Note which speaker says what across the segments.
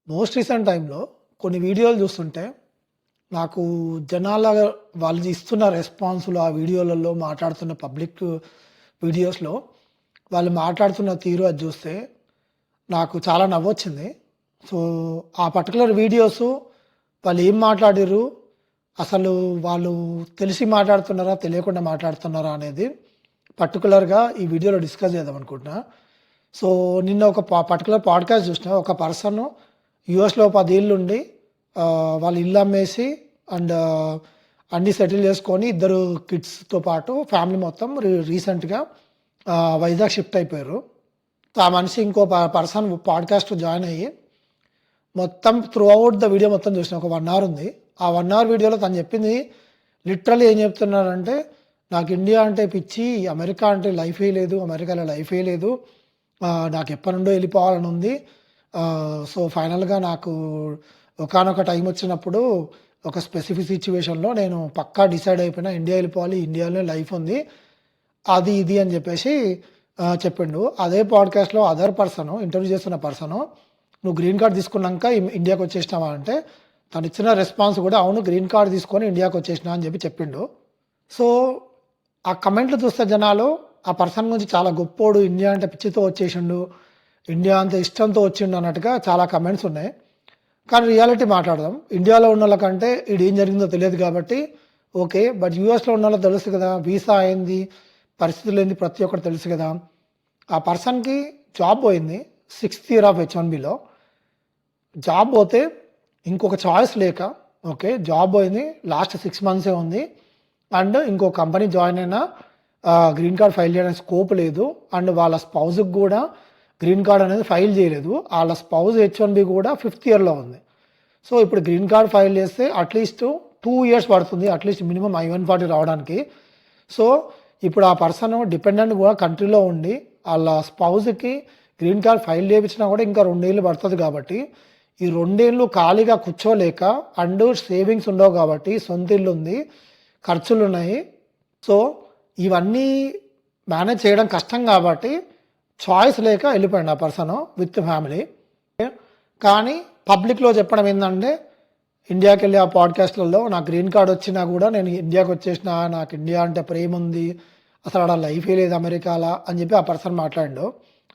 Speaker 1: Most recent టైంలో కొన్ని వీడియోలు చూస్తుంటే నాకు జనాల వాళ్ళు ఇస్తున్న రెస్పాన్సులు, ఆ వీడియోలలో మాట్లాడుతున్న పబ్లిక్ వీడియోస్‌లో వాళ్ళు మాట్లాడుతున్న తీరు అది చూస్తే నాకు చాలా నవ్వొచ్చింది. సో, ఆ పర్టిక్యులర్ వీడియోసు వాళ్ళు ఏం మాట్లాడిర్రు, అసలు వాళ్ళు తెలిసి మాట్లాడుతున్నారా, తెలియకుండా మాట్లాడుతున్నారా అనేది పర్టిక్యులర్‌గా ఈ వీడియోలో డిస్కస్ చేద్దాం అనుకుంటున్నా. సో, నిన్న ఒక పర్టిక్యులర్ పాడ్‌కాస్ట్ చూసిన. ఒక పర్సన్ యూఎస్‌లో 10 ఏళ్లుండి వాళ్ళ ఇల్లు అమ్మేసి అండ్ అన్నీ సెటిల్ చేసుకొని ఇద్దరు కిడ్స్‌తో పాటు ఫ్యామిలీ మొత్తం రీసెంట్‌గా వైజాగ్ షిఫ్ట్ అయిపోయారు. ఆ మనిషి ఇంకో పర్సన్ పాడ్‌కాస్ట్ జాయిన్ అయ్యి మొత్తం త్రూ ఔట్ ద వీడియో మొత్తం చూసిన. ఒక 1 అవర్ ఉంది. ఆ 1 అవర్ వీడియోలో తను చెప్పింది లిటరల్లీ ఏం చెప్తున్నారంటే, నాకు ఇండియా అంటే పిచ్చి, అమెరికా అంటే లైఫే లేదు, అమెరికాలో లైఫే లేదు, నాకు ఎప్పటినుండో వెళ్ళిపోవాలని ఉంది. సో, ఫైనల్‌గా నాకు ఒకానొక టైం వచ్చినప్పుడు ఒక స్పెసిఫిక్ సిచ్యువేషన్‌లో నేను పక్కా డిసైడ్ అయిపోయినా, ఇండియా వెళ్ళిపోవాలి, ఇండియాలోనే లైఫ్ ఉంది, అది ఇది అని చెప్పేసి చెప్పిండు. అదే పాడ్‌కాస్ట్‌లో అదర్ పర్సన్ ఇంటర్వ్యూ చేస్తున్న పర్సను, నువ్వు గ్రీన్ కార్డ్ తీసుకున్నాక ఇండియాకి వచ్చేసినావా అంటే, తను ఇచ్చిన రెస్పాన్స్ కూడా అవును, గ్రీన్ కార్డ్ తీసుకొని ఇండియాకి వచ్చేసినా అని చెప్పి చెప్పిండు. సో, ఆ కమెంట్లు చూస్తే జనాలు ఆ పర్సన్ గురించి చాలా గొప్పోడు, ఇండియా అంటే పిచ్చితో వచ్చేసిండు, ఇండియా అంత ఇష్టంతో వచ్చిండు అన్నట్టుగా చాలా కమెంట్స్ ఉన్నాయి. కానీ రియాలిటీ మాట్లాడదాం. ఇండియాలో ఉన్నోళ్ళకంటే ఈడేం జరిగిందో తెలియదు కాబట్టి ఓకే. బట్ యూఎస్‌లో ఉన్నోళ్ళకి తెలుసు కదా, వీసా ఏంది, పరిస్థితులు ఏంది, ప్రతి ఒక్కటి తెలుసు కదా. ఆ పర్సన్‌కి జాబ్ పోయింది 6th ఇయర్ ఆఫ్ H1Bలో. జాబ్ పోతే ఇంకొక చాయిస్ లేక ఓకే, జాబ్ పోయింది, లాస్ట్ 6 మంత్సే ఉంది. అండ్ ఇంకో కంపెనీ జాయిన్ అయినా గ్రీన్ కార్డ్ ఫైల్ చేయడానికి స్కోప్ లేదు. అండ్ వాళ్ళ స్పౌజ్‌కి కూడా గ్రీన్ కార్డ్ అనేది ఫైల్ చేయలేదు. వాళ్ళ స్పౌజ్ H1B కూడా 5th ఇయర్‌లో ఉంది. సో, ఇప్పుడు గ్రీన్ కార్డ్ ఫైల్ చేస్తే అట్లీస్ట్ 2 ఇయర్స్ పడుతుంది, అట్లీస్ట్ మినిమం I-140 రావడానికి. సో, ఇప్పుడు ఆ పర్సన్ డిపెండెంట్ కూడా కంట్రీలో ఉండి వాళ్ళ స్పౌజ్‌కి గ్రీన్ కార్డ్ ఫైల్ చేయించినా కూడా ఇంకా 2 ఏళ్ళు పడుతుంది కాబట్టి, ఈ 2 ఏళ్ళు ఖాళీగా కూర్చోలేక అండ్ సేవింగ్స్ ఉండవు కాబట్టి, సొంత ఇల్లు ఉంది, ఖర్చులు ఉన్నాయి. సో, ఇవన్నీ మేనేజ్ చేయడం కష్టం కాబట్టి చాయిస్ లేక వెళ్ళిపోయాడు ఆ పర్సన్ విత్ ఫ్యామిలీ. కానీ పబ్లిక్లో చెప్పడం ఏంటంటే, ఇండియాకి వెళ్ళి ఆ పాడ్కాస్ట్లలో నాకు గ్రీన్ కార్డ్ వచ్చినా కూడా నేను ఇండియాకి వచ్చేసిన, నాకు ఇండియా అంటే ప్రేమ ఉంది, అసలు ఆడ లైఫే లేదు అమెరికాలో అని చెప్పి ఆ పర్సన్ మాట్లాడాడు.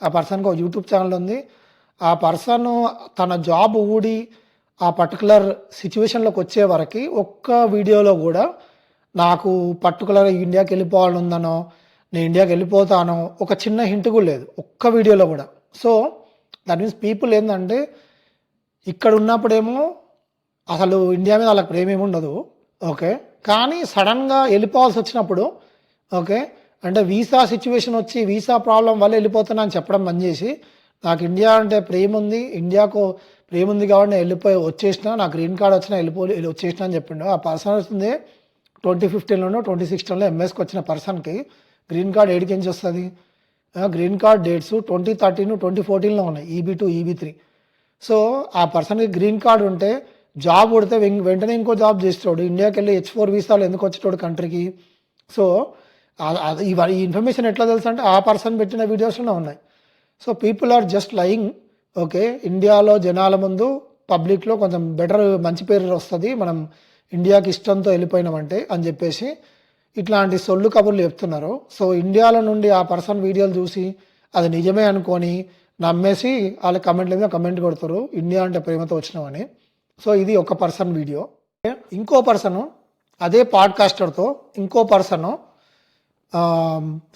Speaker 1: ఆ పర్సన్కి ఒక యూట్యూబ్ ఛానల్ ఉంది. ఆ పర్సన్ తన జాబ్ ఊడి ఆ పర్టికులర్ సిచ్యువేషన్లోకి వచ్చే వరకు ఒక్క వీడియోలో కూడా నాకు పర్టికులర్ ఇండియాకి వెళ్ళిపోవాలని ఉందనో, నేను ఇండియాకి వెళ్ళిపోతాను ఒక చిన్న హింట్ కూడా లేదు ఒక్క వీడియోలో కూడా. సో, దట్ మీన్స్ పీపుల్ ఏంటంటే, ఇక్కడ ఉన్నప్పుడేమో అసలు ఇండియా మీద వాళ్ళకి ప్రేమ ఏమి ఉండదు ఓకే. కానీ సడన్గా వెళ్ళిపోవాల్సి వచ్చినప్పుడు ఓకే, అంటే వీసా సిచ్యువేషన్ వచ్చి వీసా ప్రాబ్లం వల్ల వెళ్ళిపోతున్నా అని చెప్పడం బంద్ చేసి, నాకు ఇండియా అంటే ప్రేమ ఉంది, ఇండియాకు ప్రేమ ఉంది కాబట్టి నేను వెళ్ళిపోయి వచ్చేసిన, నాకు గ్రీన్ కార్డ్ వచ్చినా వచ్చేసిన అని చెప్పిండు. ఆ పర్సన్ వస్తుంది 2015లోనో 2016లో ఎంఎస్కి వచ్చిన పర్సన్కి గ్రీన్ కార్డ్ ఏడికి నుంచి వస్తుంది. గ్రీన్ కార్డ్ డేట్స్ 2013, 2014లో ఉన్నాయి, EB2, EB3. సో, ఆ పర్సన్కి గ్రీన్ కార్డ్ ఉంటే జాబ్ కొడితే వెంటనే ఇంకో జాబ్ చేస్తాడు, ఇండియాకి వెళ్ళి H4 వీసాలు ఎందుకు వచ్చేటోడు కంట్రీకి. సో, ఈ ఇన్ఫర్మేషన్ ఎట్లా తెలుసు అంటే ఆ పర్సన్ పెట్టిన వీడియోస్లోనే ఉన్నాయి. So, people are just lying okay. ఇండియాలో జనాల ముందు పబ్లిక్లో కొంచెం బెటర్ మంచి పేరు వస్తుంది మనం ఇండియాకి ఇష్టంతో వెళ్ళిపోయినామంటే అని చెప్పేసి ఇట్లాంటి సొల్లు కబుర్లు చెప్తున్నారు. సో, ఇండియాలో నుండి ఆ పర్సన్ వీడియోలు చూసి అది నిజమే అనుకొని నమ్మేసి వాళ్ళ కమెంట్ల మీద కమెంట్ కొడతారు, ఇండియా అంటే ప్రేమతో వచ్చినామని. సో, ఇది ఒక పర్సన్ వీడియో. ఇంకో పర్సను అదే పాడ్కాస్టర్తో ఇంకో పర్సను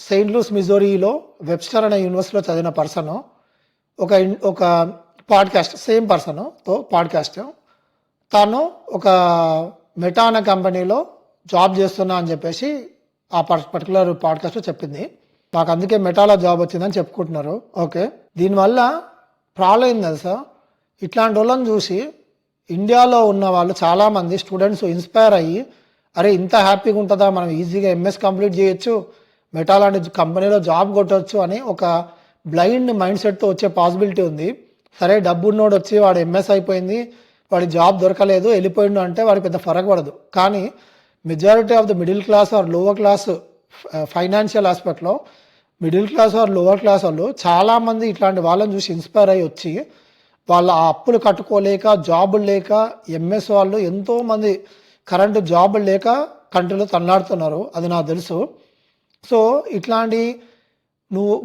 Speaker 1: సెయింట్ లూస్ మిజోరీలో వెబ్స్టర్ అనే యూనివర్సిటీలో చదివిన పర్సను ఒక పాడ్కాస్ట్ సేమ్ పర్సన్తో పాడ్కాస్ట్, తను ఒక మెటా అనే కంపెనీలో జాబ్ చేస్తున్నా అని చెప్పేసి ఆ పర్టికులర్ పాడ్కాస్ట్లో చెప్పింది. నాకు అందుకే మెటాలో జాబ్ వచ్చిందని చెప్పుకుంటున్నారు ఓకే. దీనివల్ల ప్రాబ్లం ఏంది తెలుసా, ఇట్లాంటి వాళ్ళని చూసి ఇండియాలో ఉన్న వాళ్ళు చాలామంది స్టూడెంట్స్ ఇన్స్పైర్ అయ్యి, అరే ఇంత హ్యాపీగా ఉంటుందా, మనం ఈజీగా ఎంఎస్ కంప్లీట్ చేయొచ్చు, మెటా లాంటి కంపెనీలో జాబ్ కొట్టవచ్చు అని ఒక బ్లైండ్ మైండ్ సెట్తో వచ్చే పాసిబిలిటీ ఉంది. సరే డబ్బున్నోడు వచ్చి వాడు ఎంఎస్ అయిపోయింది, వాడి జాబ్ దొరకలేదు, వెళ్ళిపోయిండు అంటే వాడికి పెద్ద ఫరక్ పడదు. కానీ majority of the middle class or lower class financial ఆస్పెక్ట్లో middle class or lower class వాళ్ళు చాలామంది ఇట్లాంటి వాళ్ళని చూసి ఇన్స్పైర్ అయ్యి వచ్చి వాళ్ళ ఆ అప్పులు కట్టుకోలేక, జాబులు లేక, ఎంఎస్ వాళ్ళు ఎంతోమంది కరెంటు జాబులు లేక కంట్రీలో తన్లాడుతున్నారు. అది నాకు తెలుసు. సో, ఇట్లాంటి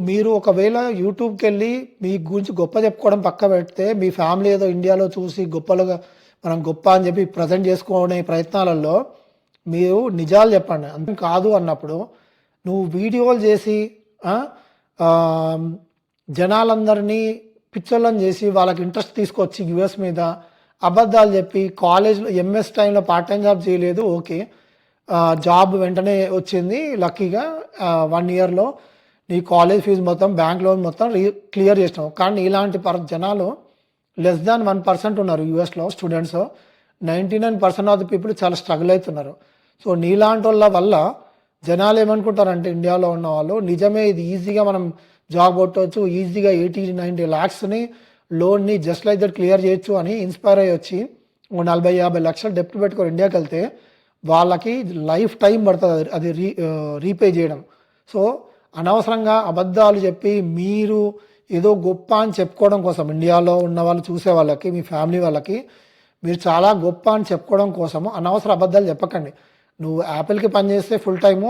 Speaker 1: మీరు ఒకవేళ యూట్యూబ్‌కెళ్ళి మీ గురించి గొప్ప చెప్పుకోవడం పక్కన పెడితే, మీ ఫ్యామిలీ ఏదో ఇండియాలో చూసి గొప్పలుగా మనం గొప్ప అని చెప్పి ప్రెజెంట్ చేసుకునే ప్రయత్నాలలో మీరు నిజాలు చెప్పండి. అంతే కాదు అన్నప్పుడు నువ్వు వీడియోలు చేసి జనాలందరినీ పిచ్చోళ్ళని చేసి వాళ్ళకి ఇంట్రెస్ట్ తీసుకొచ్చి యూఎస్ మీద అబద్ధాలు చెప్పి కాలేజ్‌లో ఎంఎస్ టైంలో పార్ట్ టైమ్ జాబ్ చేయలేదు. ఓకే. జాబ్ వెంటనే వచ్చింది లక్కీగా. 1 ఇయర్‌లో నీ కాలేజ్ ఫీజు మొత్తం, బ్యాంక్ లోన్ మొత్తం క్లియర్ చేసినావు. కానీ ఇలాంటి జనాలు లెస్ దాన్ 1% ఉన్నారు యూఎస్‌లో స్టూడెంట్స్. 99% ఆఫ్ ది పీపుల్ చాలా స్ట్రగుల్ అవుతున్నారు. సో, నీలాంటోళ్ళ వల్ల జనాలు ఏమనుకుంటారంటే ఇండియాలో ఉన్నవాళ్ళు నిజమే ఇది ఈజీగా మనం జాబ్ కొట్టవచ్చు. ఈజీగా 80-90 లాక్స్‌ని లోన్‌ని జస్ట్ లైక్ దట్ క్లియర్ చేయొచ్చు అని ఇన్‌స్పైర్ అయ్యి వచ్చి 40-50 లక్షలు డెప్ట్ పెట్టుకొని ఇండియాకెళ్తే వాళ్ళకి లైఫ్ టైం పడుతుంది అది రీపే చేయడం. సో, అనవసరంగా అబద్ధాలు చెప్పి మీరు ఏదో గొప్ప అని చెప్పుకోవడం కోసం ఇండియాలో ఉన్న వాళ్ళు చూసే వాళ్ళకి, మీ ఫ్యామిలీ వాళ్ళకి మీరు చాలా గొప్ప అని చెప్పుకోవడం కోసము అనవసర అబద్ధాలు చెప్పకండి. నువ్వు యాపిల్‌కి పని చేస్తే ఫుల్ టైము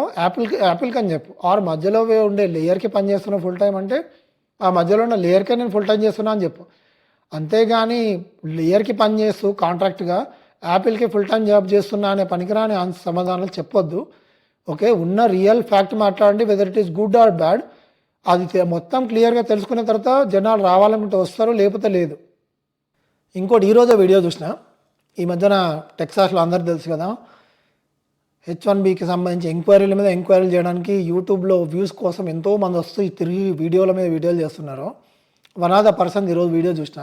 Speaker 1: యాపిల్‌కి అని చెప్పు. ఆర్ మధ్యలో ఉండే లేయర్‌కి పని చేస్తున్నావు ఫుల్ టైం అంటే, ఆ మధ్యలో ఉన్న లేయర్‌కే నేను ఫుల్ టైం చేస్తున్నా అని చెప్పు. అంతేగాని లేయర్‌కి పని చేస్తూ కాంట్రాక్ట్‌గా యాపిల్‌కి ఫుల్ టైం జాబ్ చేస్తున్నా అనే పనికిరాని సమాధానాలు చెప్పొద్దు. ఓకే. ఉన్న రియల్ ఫ్యాక్ట్ మాట్లాడండి. Whether it is good or bad అది మొత్తం క్లియర్‌గా తెలుసుకున్న తర్వాత జనాలు రావాలనుకుంటే వస్తారు, లేకపోతే లేదు. ఇంకోటి ఈరోజే వీడియో చూసిన. ఈ మధ్యన టెక్సాస్‌లో అందరికి తెలుసు కదా, H1Bకి సంబంధించి ఎంక్వైరీల మీద ఎంక్వైరీలు చేయడానికి యూట్యూబ్‌లో వ్యూస్ కోసం ఎంతోమంది వస్తూ తిరిగి వీడియోల మీద వీడియోలు చేస్తున్నారు. వన్ ఆఫ్ ద పర్సన్ ఈరోజు వీడియో చూసిన.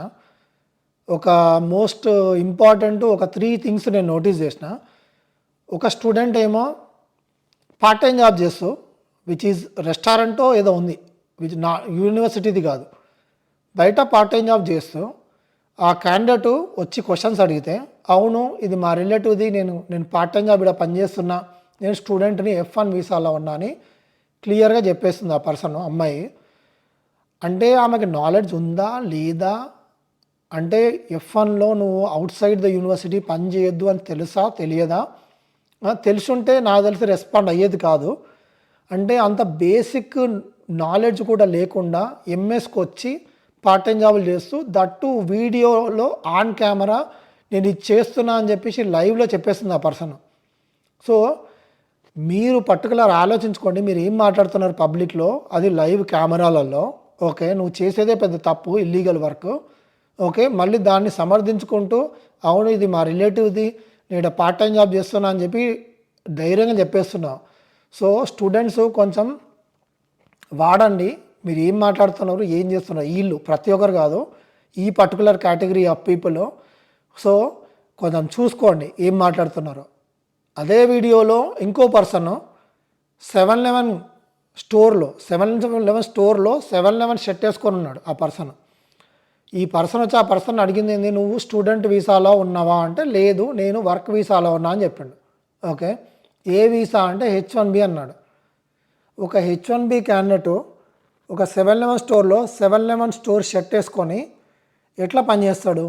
Speaker 1: ఒక మోస్ట్ ఇంపార్టెంట్ ఒక 3 థింగ్స్ నేను నోటీస్ చేసిన. ఒక స్టూడెంట్ ఏమో పార్ట్ టైం జాబ్ చేస్తూ విచ్ ఈజ్ రెస్టారెంటో ఏదో ఉంది, విచ్ నా యూనివర్సిటీది కాదు, బయట పార్ట్ టైం జాబ్ చేస్తూ ఆ క్యాండిడేట్ వచ్చి క్వశ్చన్స్ అడిగితే, అవును ఇది మా రిలేటివ్ది, నేను పార్ట్ టైం జాబ్ ఇక్కడ పనిచేస్తున్నా, నేను స్టూడెంట్ని F1 వీసాలో ఉన్నా అని క్లియర్గా చెప్పేస్తుంది ఆ పర్సన్, అమ్మాయి. అంటే ఆమెకి నాలెడ్జ్ ఉందా లేదా, అంటే F1లో నువ్వు అవుట్ సైడ్ ద యూనివర్సిటీ పని చేయొద్దు అని తెలుసా తెలియదా, తెలుసుంటే నాకు తెలిసి రెస్పాండ్ అయ్యేది కాదు. అంటే అంత బేసిక్ నాలెడ్జ్ కూడా లేకుండా ఎంఎస్కి వచ్చి పార్ట్ టైం జాబులు చేస్తూ దట్టు వీడియోలో ఆన్ కెమెరా నేను ఇది చేస్తున్నా అని చెప్పేసి లైవ్లో చెప్పేస్తుంది ఆ పర్సన్. సో, మీరు పర్టికులర్ ఆలోచించుకోండి, మీరు ఏం మాట్లాడుతున్నారు పబ్లిక్లో, అది లైవ్ కెమెరాలలో. ఓకే, నువ్వు చేసేదే పెద్ద తప్పు, ఇల్లీగల్ వర్క్. ఓకే, మళ్ళీ దాన్ని సమర్థించుకుంటూ అవును ఇది మా రిలేటివ్ది, నేను పార్ట్ టైం జాబ్ చేస్తున్నా అని చెప్పి ధైర్యంగా చెప్పేస్తున్నావు. సో, స్టూడెంట్స్ కొంచెం వాడండి, మీరు ఏం మాట్లాడుతున్నారు ఏం చేస్తున్నారు, వీళ్ళు ప్రతి ఒక్కరు కాదు, ఈ particular category of people. So, కొంచెం చూసుకోండి ఏం మాట్లాడుతున్నారు. అదే వీడియోలో ఇంకో పర్సన్ 7-Eleven స్టోర్లో 7-Eleven షర్ట్ వేసుకొని ఉన్నాడు ఆ పర్సన్. ఈ పర్సన్ వచ్చి ఆ పర్సన్ అడిగింది ఏంది, నువ్వు స్టూడెంట్ వీసాలో ఉన్నావా అంటే, లేదు నేను వర్క్ వీసాలో ఉన్నా అని చెప్పిండు. ఓకే, ఏ వీసా అంటే H1B అన్నాడు. ఒక H1B క్యాండిడేట్ ఒక 7-Eleven స్టోర్లో 7-Eleven స్టోర్ షర్ట్ వేసుకొని ఎట్లా పనిచేస్తాడు?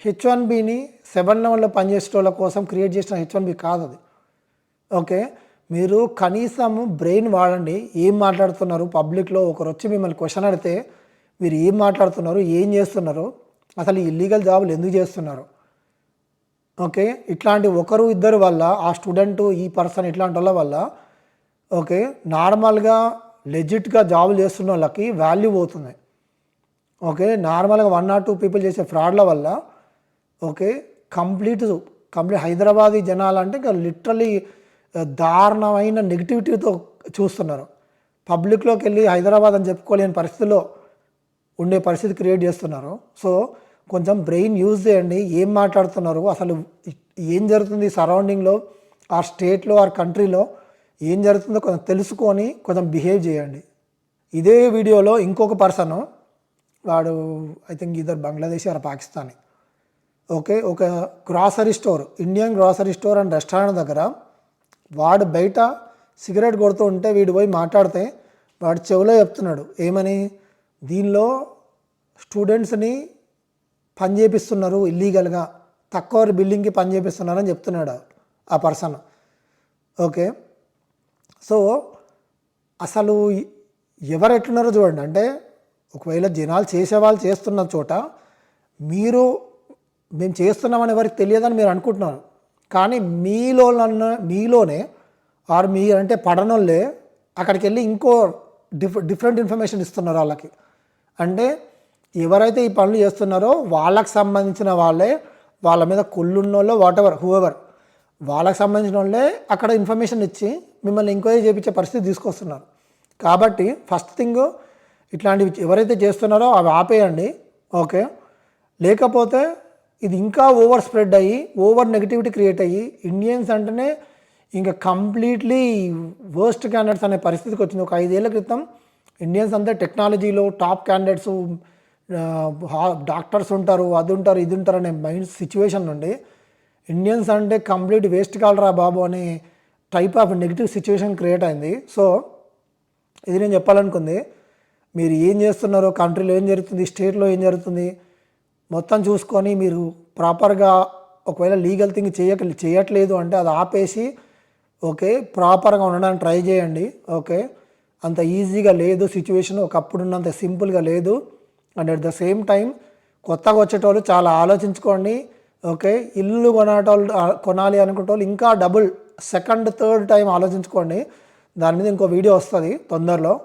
Speaker 1: H1Bని 7-Elevenలో పనిచేసేటోళ్ళ కోసం క్రియేట్ చేసిన H1B కాదు అది. ఓకే, మీరు కనీసం బ్రెయిన్ వాడండి. ఏం మాట్లాడుతున్నారు పబ్లిక్లో, ఒకరు వచ్చి మిమ్మల్ని క్వశ్చన్ అడిగితే మీరు ఏం మాట్లాడుతున్నారు, ఏం చేస్తున్నారు, అసలు ఇల్లీగల్ జాబులు ఎందుకు చేస్తున్నారు? ఓకే, ఇట్లాంటి ఒకరు ఇద్దరు వల్ల ఆ స్టూడెంట్ ఈ పర్సన్ ఇట్లాంటి వాళ్ళ వల్ల ఓకే నార్మల్గా లెజిట్గా జాబులు చేస్తున్న వాళ్ళకి వాల్యూ పోతుంది. ఓకే, నార్మల్గా 1 or 2 పీపుల్ చేసే ఫ్రాడ్ల వల్ల ఓకే కంప్లీట్ హైదరాబాదీ జనాలు అంటే ఇంకా లిటరలీ దారుణమైన నెగిటివిటీతో చూస్తున్నారు. పబ్లిక్లోకి వెళ్ళి హైదరాబాద్ అని చెప్పుకోలేని పరిస్థితిలో ఉండే పరిస్థితి క్రియేట్ చేస్తున్నారు. సో, కొంచెం బ్రెయిన్ యూజ్ చేయండి. ఏం మాట్లాడుతున్నారు, అసలు ఏం జరుగుతుంది సరౌండింగ్లో, ఆ స్టేట్లో ఆ కంట్రీలో ఏం జరుగుతుందో కొంచెం తెలుసుకొని కొంచెం బిహేవ్ చేయండి. ఇదే వీడియోలో ఇంకొక పర్సన్, వాడు ఐ థింక్ ఇద్దరు బంగ్లాదేశీ ఆర్ పాకిస్తానీ. ఓకే, ఒక grocery store, Indian grocery store and restaurant దగ్గర వాడు బయట సిగరెట్ కొడుతూ ఉంటే వీడు పోయి మాట్లాడితే వాడు చెవిలో చెప్తున్నాడు ఏమని, దీనిలో స్టూడెంట్స్ని పని చేపిస్తున్నారు ఇల్లీగల్గా, తక్కువ బిల్డింగ్కి పని చేపిస్తున్నారని చెప్తున్నాడు ఆ పర్సన్. ఓకే, సో అసలు ఎవరు ఎట్లున్నారో చూడండి. అంటే ఒకవేళ జనాలు చేసేవాళ్ళు చేస్తున్న చోట మేము చేస్తున్నామని ఎవరికి తెలియదని మీరు అనుకుంటున్నారు, కానీ మీలోనే ఆర్ అంటే పడనోళ్ళే అక్కడికి వెళ్ళి ఇంకో డిఫరెంట్ ఇన్ఫర్మేషన్ ఇస్తున్నారు వాళ్ళకి. అంటే ఎవరైతే ఈ పనులు చేస్తున్నారో వాళ్ళకి సంబంధించిన వాళ్ళే, వాళ్ళ మీద కొల్లున్నోళ్ళో హూఎవర్ వాళ్ళకి సంబంధించిన వాళ్ళే అక్కడ ఇన్ఫర్మేషన్ ఇచ్చి మిమ్మల్ని ఎంక్వైరీ చేయించే పరిస్థితి తీసుకొస్తున్నారు. కాబట్టి ఫస్ట్ థింగ్ ఇట్లాంటివి ఎవరైతే చేస్తున్నారో అవి ఆపేయండి. ఓకే, లేకపోతే ఇది ఇంకా ఓవర్ స్ప్రెడ్ అయ్యి ఓవర్ నెగిటివిటీ క్రియేట్ అయ్యి ఇండియన్స్ అంటేనే ఇంకా కంప్లీట్లీ వర్స్ట్ క్యాండిడేట్స్ అనే పరిస్థితికి వచ్చింది. ఒక 5 ఏళ్ల క్రితం ఇండియన్స్ అంతా టెక్నాలజీలో టాప్ క్యాండిడేట్స్, డాక్టర్స్ ఉంటారు, అది ఉంటారు, ఇది ఉంటారు అనే మైండ్ సిచ్యువేషన్ నుండి ఇండియన్స్ అంటే కంప్లీట్ వేస్ట్ కాలరా బాబు అనే type of negative situation create అయింది. సో ఇది నేను చెప్పాలనుకుంది, మీరు ఏం చేస్తున్నారో, కంట్రీలో ఏం జరుగుతుంది, స్టేట్లో ఏం జరుగుతుంది మొత్తం చూసుకొని మీరు ప్రాపర్గా ఒకవేళ లీగల్ థింగ్ చేయట్లేదు అంటే అది ఆపేసి ఓకే ప్రాపర్గా ఉండడానికి ట్రై చేయండి. ఓకే, అంత ఈజీగా లేదు సిచ్యువేషన్, ఒకప్పుడున్నంత సింపుల్గా లేదు. And at the same time కొత్తగా వచ్చేటోళ్ళు చాలా ఆలోచించుకోండి. ఓకే, ఇల్లు కొనాలి అనుకునేటోళ్ళు ఇంకా డబుల్ సెకండ్ థర్డ్ టైం ఆలోచించుకోండి. దాని మీద ఇంకో వీడియో వస్తుంది తొందరలో.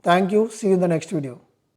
Speaker 1: Thank you, see you in the next video.